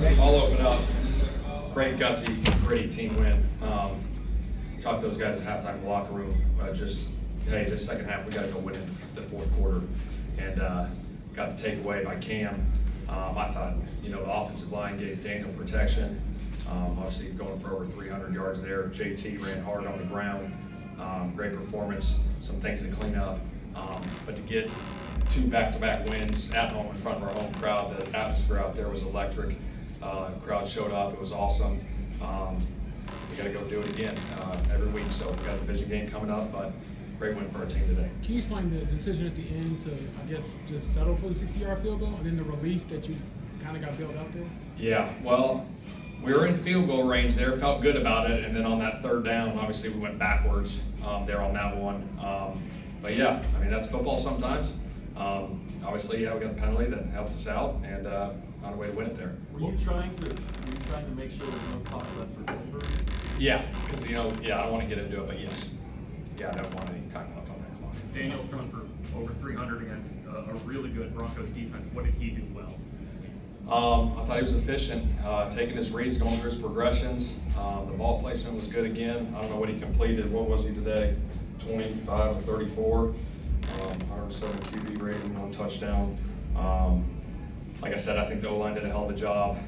I'll open up. Great, gutsy, gritty team win. Talked to those guys at halftime in the locker room. Hey, this second half we got to go win in the fourth quarter, and got the takeaway by Cam. I thought, the offensive line gave Daniel protection. Obviously going for over 300 yards there. JT ran hard on the ground. Great performance. Some things to clean up, but to get 2 back-to-back wins at home in front of our home crowd, the atmosphere out there was electric. Crowd showed up. It was awesome. We got to go do it again every week. So we got a division game coming up, but great win for our team today. Can you explain the decision at the end to, just settle for the 60-yard field goal, and then the relief that you kind of got built out there? Yeah, well, we were in field goal range there, felt good about it, and then on that third down, obviously we went backwards there on that one. But yeah, that's football sometimes. Obviously, we got the penalty that helped us out, and found a way to win it there. Were you trying to make sure there's no clock left for Denver? Yeah, because I don't want to get into it, but yes. Yeah, I don't want any time left on that clock. Daniel throwing for over 300 against a really good Broncos defense. What did he do well? I thought he was efficient, taking his reads, going through his progressions. The ball placement was good again. I don't know what he completed. What was he today? 25 of 34, 107 QB rating, 1 touchdown. Like I said, I think the O-line did a hell of a job.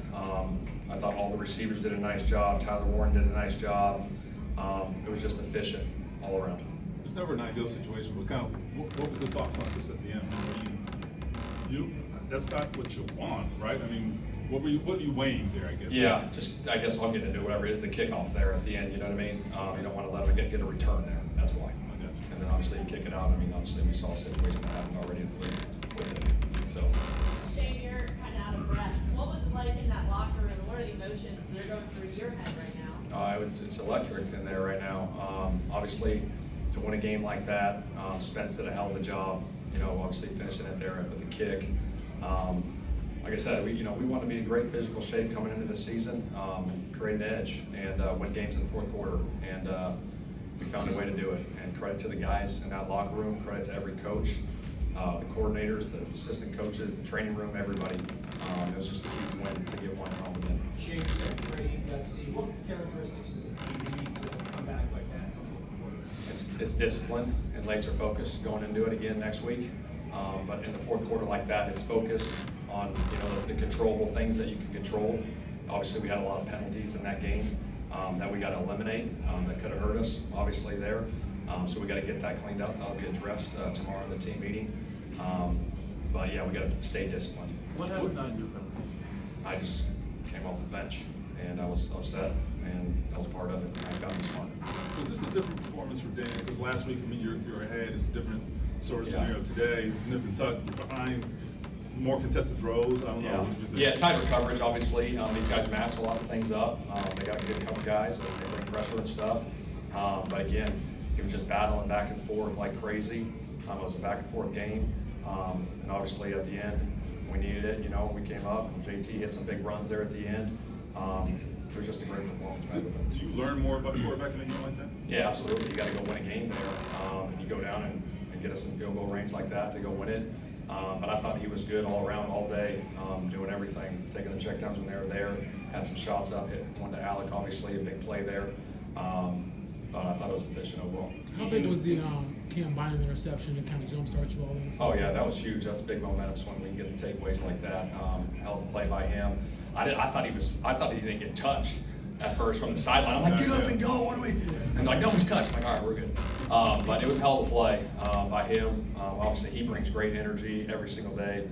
I thought all the receivers did a nice job. Tyler Warren did a nice job. It was just efficient all around. It's never an ideal situation, but kind of what was the thought process at the end? That's not what you want, right? What are you weighing there, I guess? Yeah, I guess I'll get into whatever is the kickoff there at the end, you know what I mean? You don't want to let them get a return there, that's why. And then obviously you kick it out. Obviously we saw a situation that happened already in the league with it, so. Shane, you're kind of out of breath. What was it like in that locker room? What are the emotions that are going through your head right now? It's electric in there right now. Obviously, to win a game like that, Spence did a hell of a job. Obviously finishing it there with the kick. Like I said, we want to be in great physical shape coming into the season, and create an edge and win games in the fourth quarter. And we found a way to do it. And credit to the guys in that locker room. Credit to every coach, the coordinators, the assistant coaches, the training room, everybody. It was just a huge win to get one home again. Shane, you said great. Let's see. What characteristics does a team need to come back like that? It's discipline and laser focus going into it again next week. But in the fourth quarter like that, it's focus on the controllable things that you can control. Obviously, we had a lot of penalties in that game that we got to eliminate that could have hurt us. Obviously there, so we got to get that cleaned up. That'll be addressed tomorrow in the team meeting. But yeah, we got to stay disciplined. What happened on your penalty? I just came off the bench and I was upset, and that was part of it. I got to be smart. Was this a different performance for Dan? Because last week, you're ahead. It's a different sort of scenario today. It's a different touch. You're behind. More contested throws. I don't know. Yeah, tighter coverage, obviously. These guys match a lot of things up. They got a good couple guys, and they bring pressure and stuff. But again, he was just battling back and forth like crazy. It was a back and forth game. And obviously at the end, we needed it. We came up, and JT hit some big runs there at the end. It was just a great performance. Do you learn more about quarterbacking in a game like that? Yeah, absolutely. You got to go win a game there. And you go down and get us in field goal range like that to go win it. But I thought he was good all around, all day, doing everything, taking the checkdowns when they were there, had some shots up, hit one to Alec, obviously, a big play there. But I thought it was efficient overall. How big was the Cam Bynum interception to kind of jumpstart you all in? Oh yeah, that was huge. That's a big momentum swing when you get the takeaways like that. Hell of a play by him. I thought he didn't get touched at first from the sideline. I'm like, get up and go. What do we? And like, no, he's touched. I'm like, all right, we're good. But it was a hell of a play by him. Obviously, he brings great energy every single day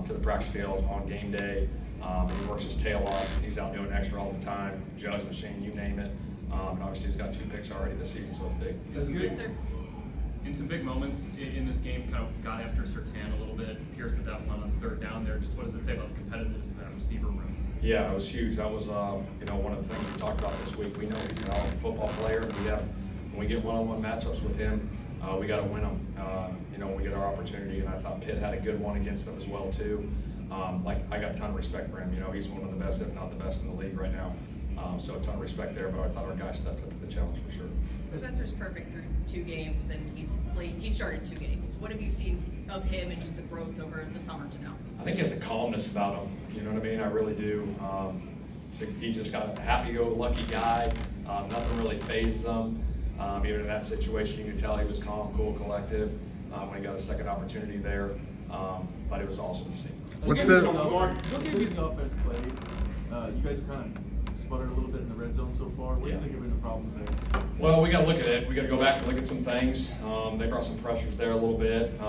to the practice field on game day. He works his tail off. He's out doing extra all the time. Judge machine, you name it. And obviously, he's got 2 picks already this season, so it's big. That's good. In some big moments in this game, kind of got after Surtain a little bit. Pierce at that one on third down there. Just what does it say about the competitiveness in that receiver room? Yeah, it was huge. That was one of the things we talked about this week. We know he's an all football player. When we get one-on-one matchups with him, we got to win them. When we get our opportunity, and I thought Pitt had a good one against him as well too. I got a ton of respect for him. He's one of the best, if not the best, in the league right now. So a ton of respect there. But I thought our guys stepped up to the challenge for sure. Spencer's perfect through 2 games, and he started 2 games. What have you seen of him and just the growth over the summer to now? I think he has a calmness about him. You know what I mean? I really do. So he's just got a happy-go-lucky guy. Nothing really phases him. Even in that situation, you could tell he was calm, cool, collective when he got a second opportunity there. But it was awesome to see. What's the- the offense played? You guys have kind of sputtered a little bit in the red zone so far. What do you think have been the problems there? Well, we got to look at it. We got to go back and look at some things. They brought some pressures there a little bit.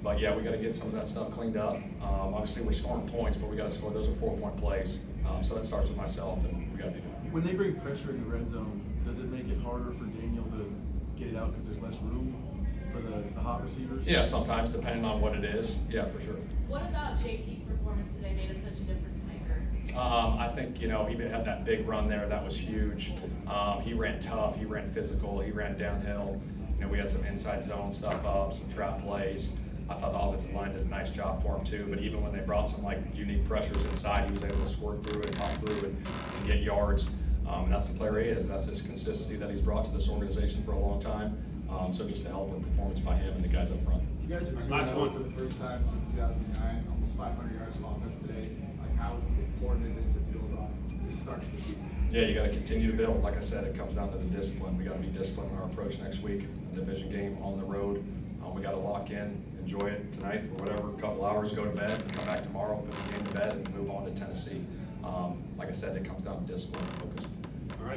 But yeah, we got to get some of that stuff cleaned up. Obviously, we're scoring points, but we got to score. Those are 4-point plays. So that starts with myself, and we got to do that. When they bring pressure in the red zone, does it make it harder for Daniel to get it out because there's less room for the hot receivers? Yeah, sometimes, depending on what it is. Yeah, for sure. What about JT's performance today made him such a difference maker? I think, he had that big run there. That was huge. He ran tough. He ran physical. He ran downhill. We had some inside zone stuff up, some trap plays. I thought the offensive line did a nice job for him too. But even when they brought some unique pressures inside, he was able to squirt through it, pop through it, and get yards. And that's the player he is. That's his consistency that he's brought to this organization for a long time. So just a hell of a performance by him and the guys up front. You guys are last one for the first time since 2009, almost 500 yards of offense today. How important is it to build on this start to the season? Yeah, you got to continue to build. Like I said, it comes down to the discipline. We got to be disciplined in our approach next week. A division game on the road. We got to lock in, enjoy it tonight for whatever, couple hours, go to bed, and come back tomorrow, put the game to bed, and move on to Tennessee. Like I said, it comes down to discipline and focus.